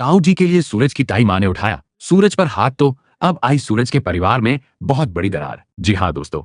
ताऊ जी के लिए सूरज की ताई माँ ने उठाया सूरज पर हाथ तो अब आई सूरज के परिवार में बहुत बड़ी दरार। जी हाँ दोस्तों,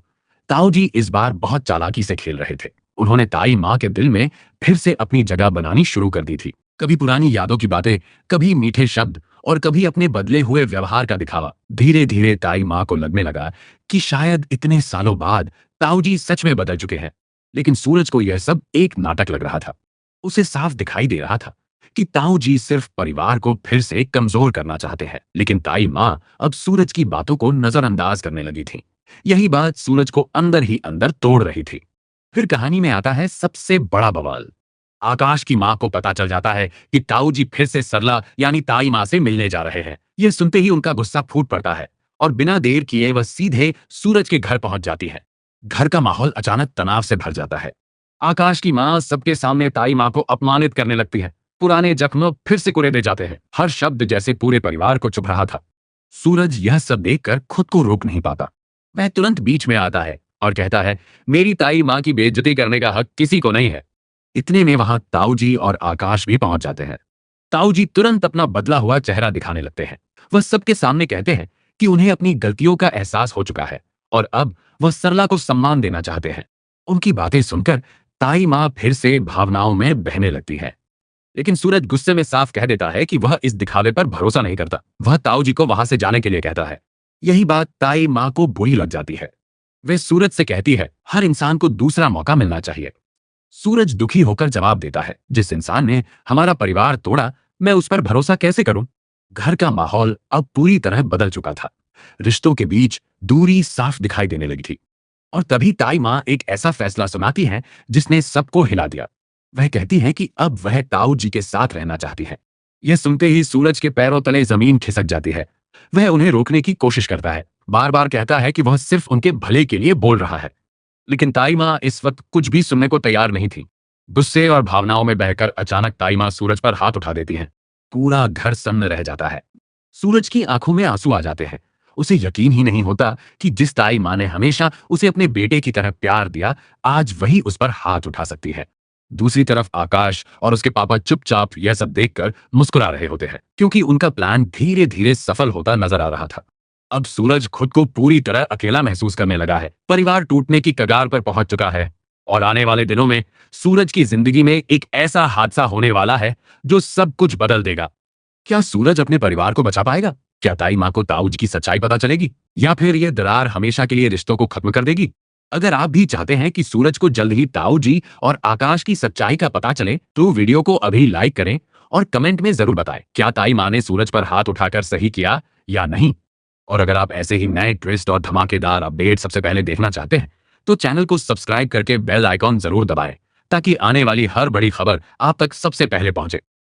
ताऊ जी इस बार बहुत चालाकी से खेल रहे थे। उन्होंने ताई माँ के दिल में फिर से अपनी जगह बनानी शुरू कर दी थी। कभी पुरानी यादों की बातें, कभी मीठे शब्द और कभी अपने बदले हुए व्यवहार का दिखावा। धीरे धीरे ताई माँ को लगने लगा कि शायद इतने सालों बाद ताऊ जी सच में बदल चुके हैं। लेकिन सूरज को यह सब एक नाटक लग रहा था। उसे साफ दिखाई दे रहा था कि ताऊ जी सिर्फ परिवार को फिर से कमजोर करना चाहते हैं। लेकिन ताई माँ अब सूरज की बातों को नजरअंदाज करने लगी थी। यही बात सूरज को अंदर ही अंदर तोड़ रही थी। फिर कहानी में आता है सबसे बड़ा बवाल। आकाश की माँ को पता चल जाता है कि ताऊ जी फिर से सरला यानी ताई माँ से मिलने जा रहे हैं। यह सुनते ही उनका गुस्सा फूट पड़ता है और बिना देर किए वह सीधे सूरज के घर पहुंच जाती है। घर का माहौल अचानक तनाव से भर जाता है। आकाश की माँ सबके सामने ताई माँ को अपमानित करने लगती है। पुराने जख्म फिर से कुरेदे जाते हैं। हर शब्द जैसे पूरे परिवार को चुभ रहा था। सूरज यह सब देखकर खुद को रोक नहीं पाता। वह तुरंत बीच में आता है और कहता है, मेरी ताई माँ की बेइज्जती करने का हक किसी को नहीं है। इतने में वहां ताऊ जी और आकाश भी पहुंच जाते हैं। ताऊ जी तुरंत अपना बदला हुआ चेहरा दिखाने लगते हैं। वह सबके सामने कहते हैं कि उन्हें अपनी गलतियों का एहसास हो चुका है और अब वह सरला को सम्मान देना चाहते हैं। उनकी बातें सुनकर ताई माँ फिर से भावनाओं में बहने लगती है। लेकिन सूरज गुस्से में साफ कह देता है कि वह इस दिखावे पर भरोसा नहीं करता। वह ताऊ जी को वहां से जाने के लिए कहता है। यही बात ताई माँ को बुरी लग जाती है। वे सूरज से कहती है, हर इंसान को दूसरा मौका मिलना चाहिए। सूरज दुखी होकर जवाब देता है, जिस इंसान ने हमारा परिवार तोड़ा, मैं उस पर भरोसा कैसे करूं? घर का माहौल अब पूरी तरह बदल चुका था। रिश्तों के बीच दूरी साफ दिखाई देने लगी थी। और तभी ताई माँ एक ऐसा फैसला सुनाती है जिसने सबको हिला दिया। वह कहती है कि अब वह ताऊ जी के साथ रहना चाहती है। यह सुनते ही सूरज के पैरों तले जमीन खिसक जाती है। वह उन्हें रोकने की कोशिश करता है, बार बार कहता है कि वह सिर्फ उनके भले के लिए बोल रहा है। लेकिन ताई माँ इस वक्त कुछ भी सुनने को तैयार नहीं थी। गुस्से और भावनाओं में बहकर अचानक ताई माँ सूरज पर हाथ उठा देती हैं। पूरा घर सन्न रह जाता है। सूरज की आंखों में आंसू आ जाते हैं। उसे यकीन ही नहीं होता कि जिस ताई माँ ने हमेशा उसे अपने बेटे की तरह प्यार दिया, आज वही उस पर हाथ उठा सकती है। दूसरी तरफ आकाश और उसके पापा चुपचाप यह सब देखकर मुस्कुरा रहे होते हैं, क्योंकि उनका प्लान धीरे धीरे सफल होता नजर आ रहा था। अब सूरज खुद को पूरी तरह अकेला महसूस करने लगा है। परिवार टूटने की कगार पर पहुंच चुका है और आने वाले दिनों में सूरज की जिंदगी में एक ऐसा हादसा होने वाला है जो सब कुछ बदल देगा। क्या सूरज अपने परिवार को बचा पाएगा? क्या ताई माँ को ताऊ जी की सच्चाई पता चलेगी, या फिर यह दरार हमेशा के लिए रिश्तों को खत्म कर देगी? अगर आप भी चाहते हैं कि सूरज को जल्द ही ताऊ जी और आकाश की सच्चाई का पता चले, तो वीडियो को अभी लाइक करें और कमेंट में जरूर बताएं, क्या ताई माँ ने सूरज पर हाथ उठाकर सही किया या नहीं। और अगर आप ऐसे ही नए ट्विस्ट और धमाकेदार अपडेट सबसे पहले देखना चाहते हैं, तो चैनल को सब्सक्राइब करके बेल आइकॉन जरूर दबाएं, ताकि आने वाली हर बड़ी खबर आप तक सबसे पहले पहुंचे।